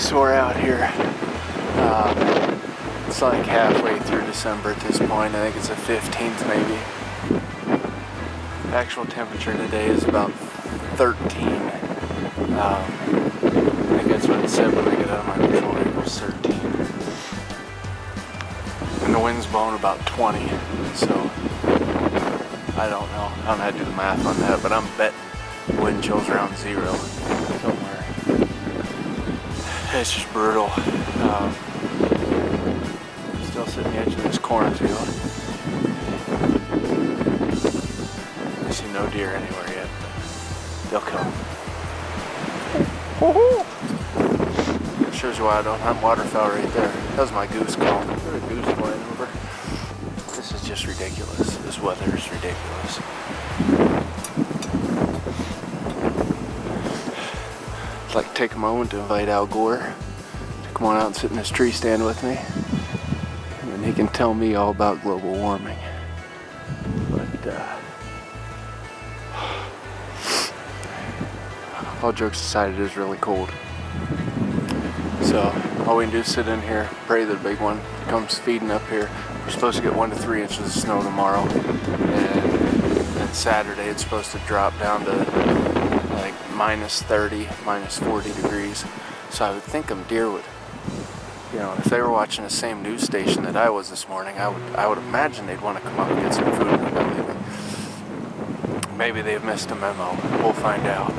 so we're out here. It's like halfway through December at this point. I think it's the 15th maybe. The actual temperature today is about 13. I think that's what it said when I got out of my visual. It was 13. And the wind's blowing about 20. So I don't know. I don't know how to do the math on that, but I'm betting wind chill's around 0 somewhere. It's just brutal. Still sitting at the edge of this cornfield. I see no deer anywhere yet, but they'll come. That shows you why I don't hunt waterfowl right there. That was my goose call. There's a goose flying over. This is just ridiculous. This weather is ridiculous. I'd like to take a moment to invite Al Gore to come on out and sit in this tree stand with me. And he can tell me all about global warming. But, all jokes aside, it is really cold. So, all we can do is sit in here, pray that a big one comes feeding up here. We're supposed to get 1 to 3 inches of snow tomorrow. And then Saturday it's supposed to drop down to like minus 30, minus 40 degrees. So I would think them deer would, you know, if they were watching the same news station that I was this morning, I would imagine they'd want to come up and get some food without leaving. Maybe they've missed a memo. We'll find out.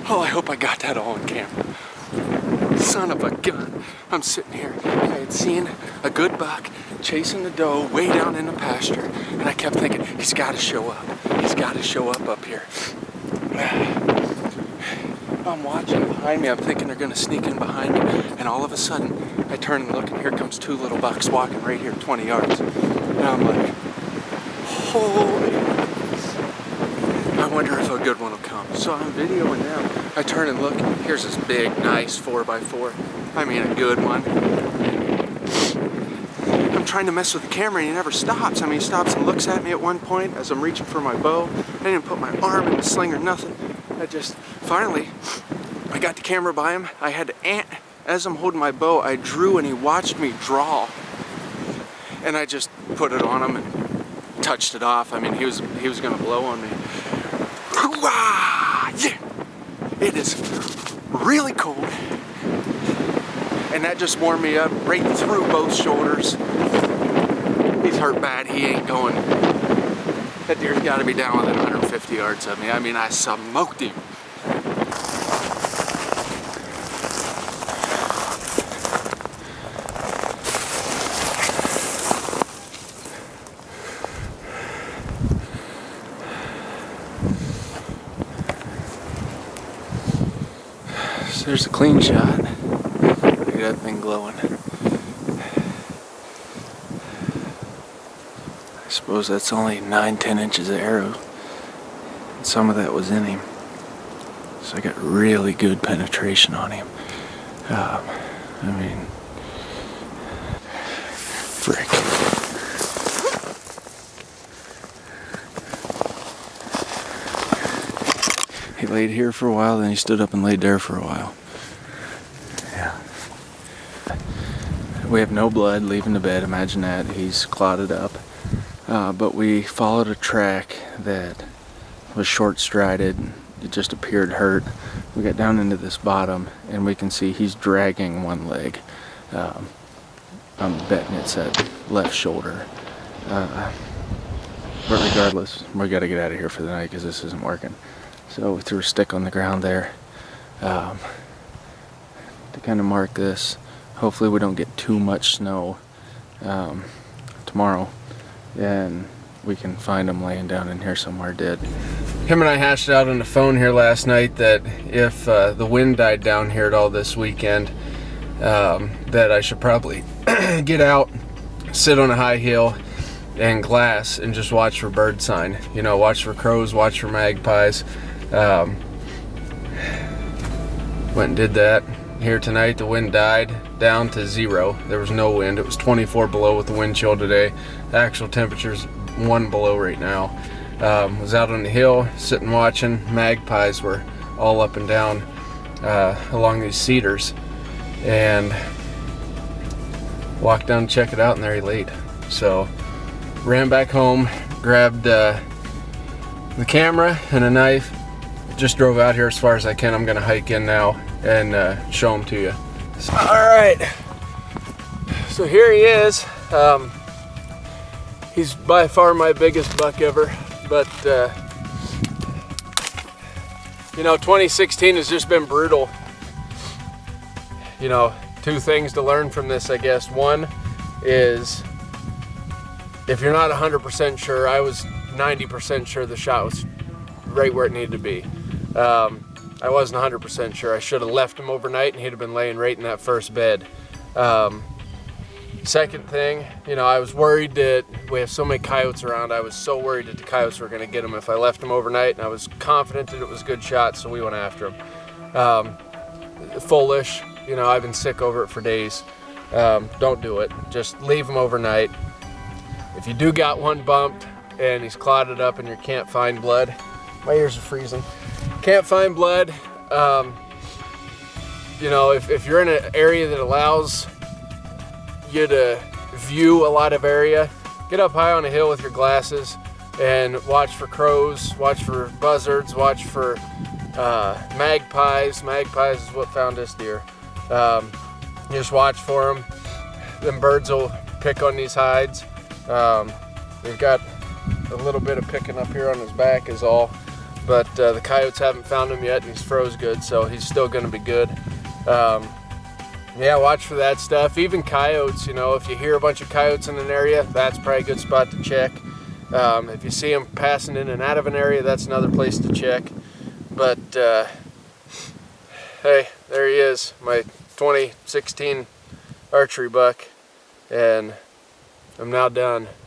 Oh, I hope I got that all on camera. Son of a gun. I'm sitting here. I had seen a good buck chasing the doe way down in the pasture, and I kept thinking, he's got to show up. He's got to show up here. I'm watching behind me. I'm thinking they're going to sneak in behind me, and all of a sudden, I turn and look, and here comes 2 little bucks walking right here, 20 yards. And I'm like, holy. I wonder if a good one will come. So I'm videoing now. I turn and look. Here's this big, nice 4x4. I mean, a good one. I'm trying to mess with the camera and he never stops. I mean, he stops and looks at me at one point as I'm reaching for my bow. I didn't put my arm in the sling or nothing. Finally, I got the camera by him. I had to as I'm holding my bow, I drew and he watched me draw. And I just put it on him and touched it off. I mean, he was gonna blow on me. Yeah! It is really cold. And that just warmed me up right through both shoulders. He's hurt bad. He ain't going. That deer's got to be down within 150 yards of me. I mean, I smoked him. So there's a clean shot. Look at that thing glowing. I suppose that's only 9-10 inches of arrow. And some of that was in him. So I got really good penetration on him. I mean, frick. He laid here for a while, then he stood up and laid there for a while. Yeah. We have no blood leaving the bed. Imagine that. He's clotted up. But we followed a track that was short-strided. It just appeared hurt. We got down into this bottom, and we can see he's dragging one leg. I'm betting it's that left shoulder. But regardless, we got to get out of here for the night because this isn't working. So we threw a stick on the ground there to kind of mark this. Hopefully we don't get too much snow tomorrow. And we can find him laying down in here somewhere dead. Him and I hashed out on the phone here last night that if the wind died down here at all this weekend, that I should probably get out, sit on a high hill and glass and just watch for bird sign. You know, watch for crows, watch for magpies. Went and did that. Here tonight, the wind died down to 0. There was no wind. It was 24 below with the wind chill today. The actual temperature's 1 below right now. Was out on the hill, sitting watching. Magpies were all up and down along these cedars, and walked down to check it out, and there he laid. So ran back home, grabbed the camera and a knife, just drove out here as far as I can. I'm gonna hike in now and show them to you. All right, so here he is. He's by far my biggest buck ever, but you know, 2016 has just been brutal. You know, 2 things to learn from this, I guess. One is, if you're not 100% sure, I was 90% sure the shot was right where it needed to be. I wasn't 100% sure. I should have left him overnight and he'd have been laying right in that first bed. Second thing, you know, I was worried that we have so many coyotes around. I was so worried that the coyotes were going to get him if I left him overnight, and I was confident that it was a good shot, so we went after him. Foolish, you know, I've been sick over it for days. Don't do it. Just leave him overnight. If you do got one bumped and he's clotted up and you can't find blood, my ears are freezing. Can't find blood. You know, if you're in an area that allows you to view a lot of area, get up high on a hill with your glasses and watch for crows, watch for buzzards, watch for magpies. Magpies is what found this deer. You just watch for them. Them birds will pick on these hides. They've got a little bit of picking up here on his back is all, but the coyotes haven't found him yet, and he's froze good, so he's still going to be good. Yeah, watch for that stuff. Even coyotes, you know, if you hear a bunch of coyotes in an area, that's probably a good spot to check. If you see them passing in and out of an area, that's another place to check. But hey, there he is, my 2016 archery buck, and I'm now done.